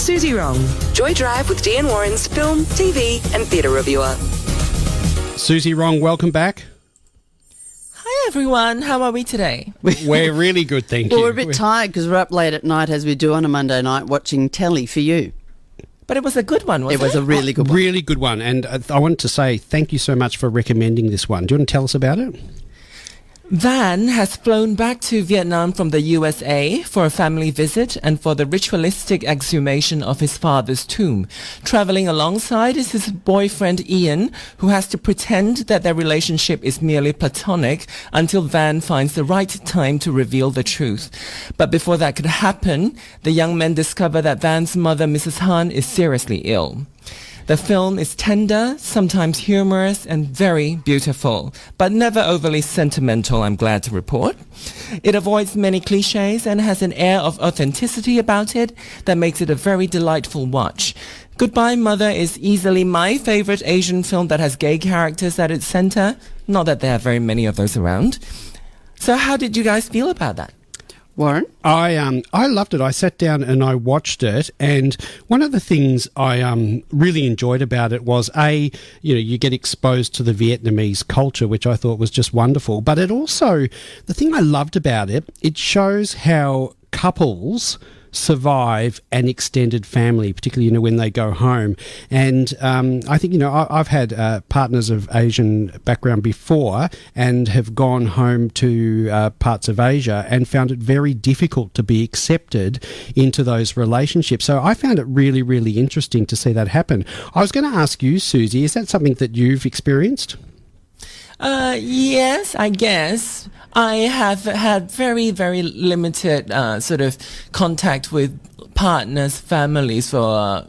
Suzy Wrong, Joy Drive with Dean Warren's film, TV and theatre reviewer. Suzy Wrong, welcome back. Hi everyone, how are we today? We're really good, thank you. Well, we're a bit tired because we're up late at night as we do on a Monday night watching telly for you. But it was a good one, wasn't it? It was a really good one. Really good one. And I wanted to say thank you so much for recommending this one. Do you want to tell us about it? Van has flown back to Vietnam from the USA for a family visit and for the ritualistic exhumation of his father's tomb. Traveling alongside is his boyfriend Ian, who has to pretend that their relationship is merely platonic until Van finds the right time to reveal the truth. But before that could happen, the young men discover that Van's mother, Mrs. Han, is seriously ill. The film is tender, sometimes humorous, and very beautiful, but never overly sentimental, I'm glad to report. It avoids many cliches and has an air of authenticity about it that makes it a very delightful watch. Goodbye Mother is easily my favorite Asian film that has gay characters at its center. Not that there are very many of those around. So how did you guys feel about that? Warren? I loved it. I sat down and I watched it, and one of the things I really enjoyed about it was you get exposed to the Vietnamese culture, which I thought was just wonderful. But it also, the thing I loved about it, it shows how couples survive an extended family, particularly when they go home. And I think I've had partners of Asian background before and have gone home to parts of Asia and found it very difficult to be accepted into those relationships. So I found it really, really interesting to see that happen. I was going to ask you, Suzy, is that something that you've experienced? Yes, I guess. I have had very, very limited sort of contact with partners, families for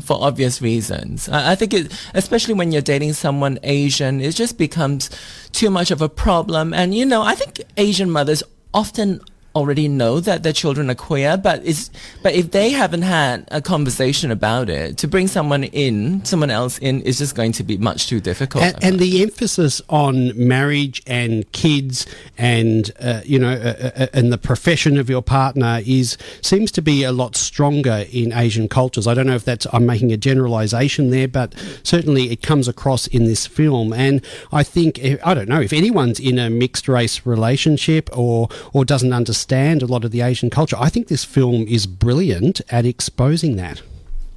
obvious reasons. I think especially when you're dating someone Asian, it just becomes too much of a problem. And, I think Asian mothers often already know that their children are queer, but if they haven't had a conversation about it, to bring someone else in is just going to be much too difficult. And the emphasis on marriage and kids and and the profession of your partner seems to be a lot stronger in Asian cultures. I don't know if I'm making a generalization there, but certainly it comes across in this film. And I think, I don't know, if anyone's in a mixed race relationship or doesn't understand a lot of the Asian culture, I think this film is brilliant at exposing that.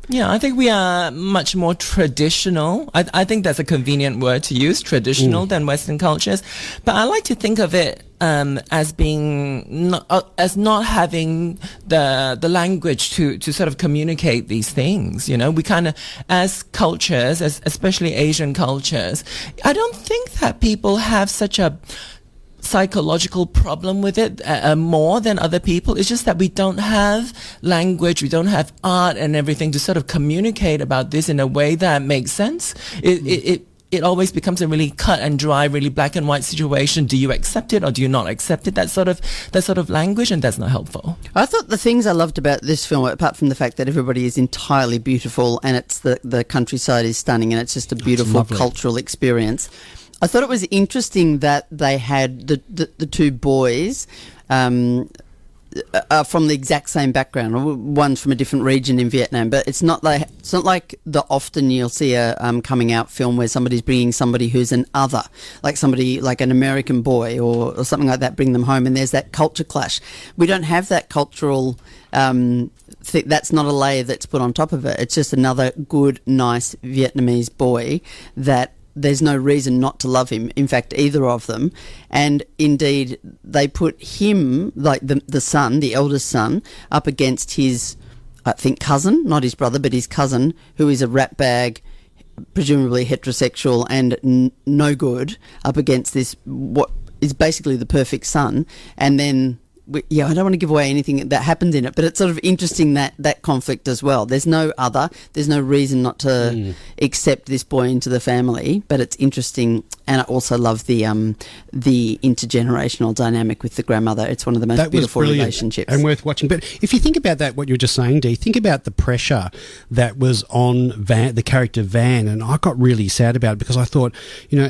Yeah, I think we are much more traditional. I think that's a convenient word to use, traditional, than Western cultures. But I like to think of it as being as not having the language to sort of communicate these things. We kind of, as cultures, especially Asian cultures, I don't think that people have such a psychological problem with it more than other people. It's just that we don't have language, we don't have art and everything to sort of communicate about this in a way that makes sense. It always becomes a really cut and dry, really black and white situation. Do you accept it or do you not accept it? That sort of language, and that's not helpful. I thought the things I loved about this film, apart from the fact that everybody is entirely beautiful and it's the countryside is stunning and it's just a beautiful cultural experience, I thought it was interesting that they had the two boys from the exact same background. One's from a different region in Vietnam, but it's not like the often you'll see a coming out film where somebody's bringing somebody who's an other, like somebody like an American boy or something like that, bring them home, and there's that culture clash. We don't have that cultural. That's not a layer that's put on top of it. It's just another good, nice Vietnamese boy that there's no reason not to love him, in fact, either of them. And indeed, they put him, like the son, the eldest son, up against his, I think, cousin, not his brother, but his cousin, who is a ratbag, presumably heterosexual and no good, up against this, what is basically the perfect son. And then I don't want to give away anything that happens in it, but it's sort of interesting that conflict as well. There's no reason not to accept this boy into the family, but it's interesting. And I also love the intergenerational dynamic with the grandmother. It's one of the most beautiful relationships. And worth watching. But if you think about that, what you were just saying, Dee, think about the pressure that was on the character Van, and I got really sad about it because I thought,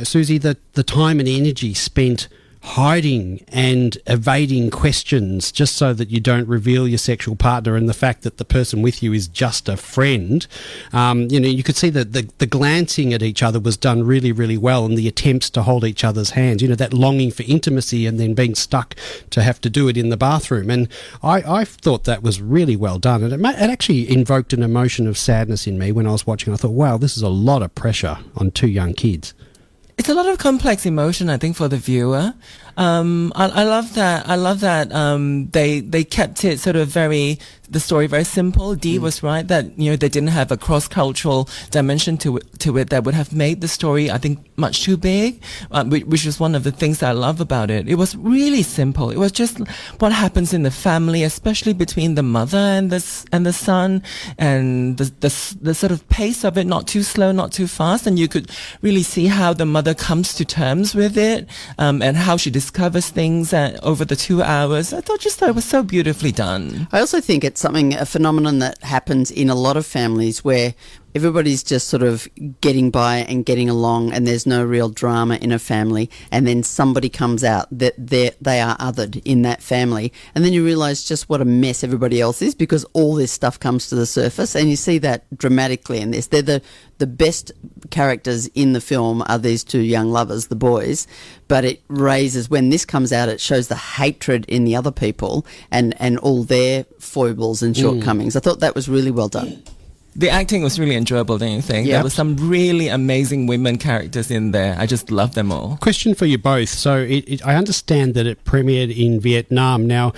Suzy, the time and energy spent hiding and evading questions just so that you don't reveal your sexual partner, and the fact that the person with you is just a friend. You could see that the glancing at each other was done really, really well, and the attempts to hold each other's hands, that longing for intimacy and then being stuck to have to do it in the bathroom. And I thought that was really well done, and it actually invoked an emotion of sadness in me when I was watching. I thought, wow, this is a lot of pressure on two young kids. It's a lot of complex emotion, I think, for the viewer. I love that. I love that they kept it sort of the story very simple. Dee was right that they didn't have a cross-cultural dimension to it that would have made the story, I think, much too big, which is one of the things that I love about it. It was really simple. It was just what happens in the family, especially between the mother and the son, and the sort of pace of it, not too slow, not too fast, and you could really see how the mother comes to terms with it, and how she discovers things over the 2 hours. I thought it was so beautifully done. I also think it's a phenomenon that happens in a lot of families where everybody's just sort of getting by and getting along, and there's no real drama in a family, and then somebody comes out that they are othered in that family, and then you realise just what a mess everybody else is, because all this stuff comes to the surface, and you see that dramatically in this. They're the best characters in the film are these two young lovers, the boys, but it raises, when this comes out, it shows the hatred in the other people and all their foibles and shortcomings. I thought that was really well done. The acting was really enjoyable, don't you think? Yep. There were some really amazing women characters in there. I just love them all. Question for you both. So I understand that it premiered in Vietnam. Now,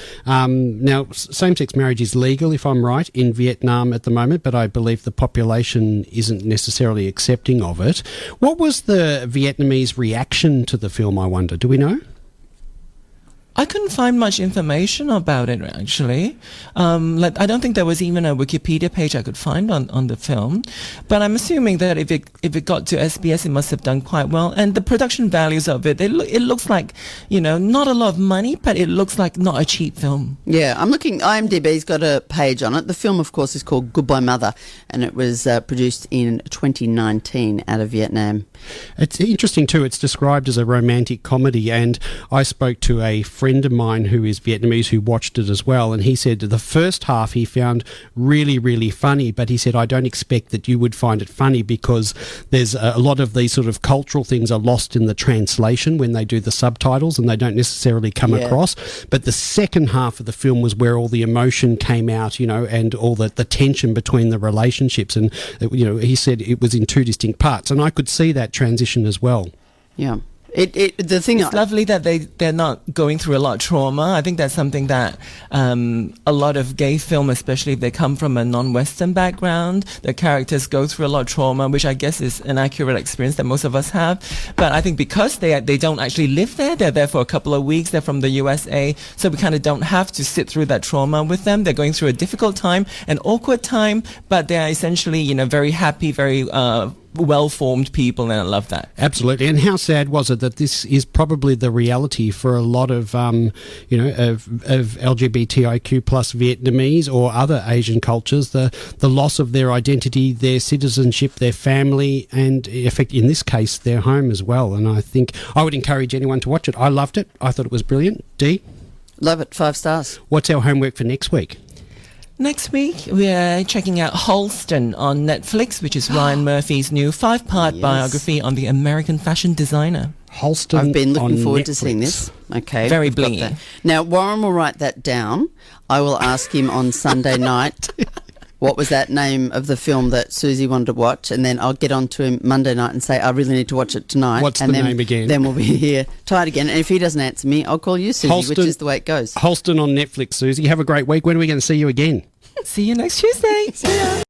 same-sex marriage is legal, if I'm right, in Vietnam at the moment, but I believe the population isn't necessarily accepting of it. What was the Vietnamese reaction to the film, I wonder? Do we know? I couldn't find much information about it, actually. I don't think there was even a Wikipedia page I could find on the film. But I'm assuming that if it got to SBS, it must have done quite well. And the production values of it, it looks like, not a lot of money, but it looks like not a cheap film. Yeah, I'm looking, IMDb's got a page on it. The film, of course, is called Goodbye Mother, and it was produced in 2019 out of Vietnam. It's interesting too, it's described as a romantic comedy, and I spoke to a friend of mine who is Vietnamese who watched it as well, and he said the first half he found really, really funny, but he said, I don't expect that you would find it funny because there's a lot of these sort of cultural things are lost in the translation when they do the subtitles, and they don't necessarily come across. But the second half of the film was where all the emotion came out, and all the tension between the relationships, and he said it was in two distinct parts, and I could see that transition as well. Yeah. It's lovely that they're not going through a lot of trauma. I think that's something that a lot of gay film, especially if they come from a non-Western background, the characters go through a lot of trauma, which I guess is an accurate experience that most of us have. But I think because they don't actually live there, they're there for a couple of weeks, they're from the USA, so we kind of don't have to sit through that trauma with them. They're going through a difficult time, an awkward time, but they're essentially, very happy, very well-formed people, and I love that. Absolutely. And how sad was it that this is probably the reality for a lot of LGBTIQ plus Vietnamese or other Asian cultures, the loss of their identity, their citizenship, their family, and in this case their home as well. And I think I would encourage anyone to watch it. I loved it. I thought it was brilliant. Dee? Love it. 5 stars. What's our homework for next week? Next week, we're checking out Halston on Netflix, which is Ryan Murphy's new 5-part biography on the American fashion designer. Halston. I've been looking forward Netflix. to seeing this. Okay. Very blingy. Now, Warren will write that down. I will ask him on Sunday night what was that name of the film that Suzy wanted to watch, and then I'll get on to him Monday night and say, I really need to watch it tonight. What's the name again? Then we'll be here tired again. And if he doesn't answer me, I'll call you, Suzy, which is the way it goes. Halston on Netflix, Suzy. Have a great week. When are we going to see you again? See you next Tuesday. See ya.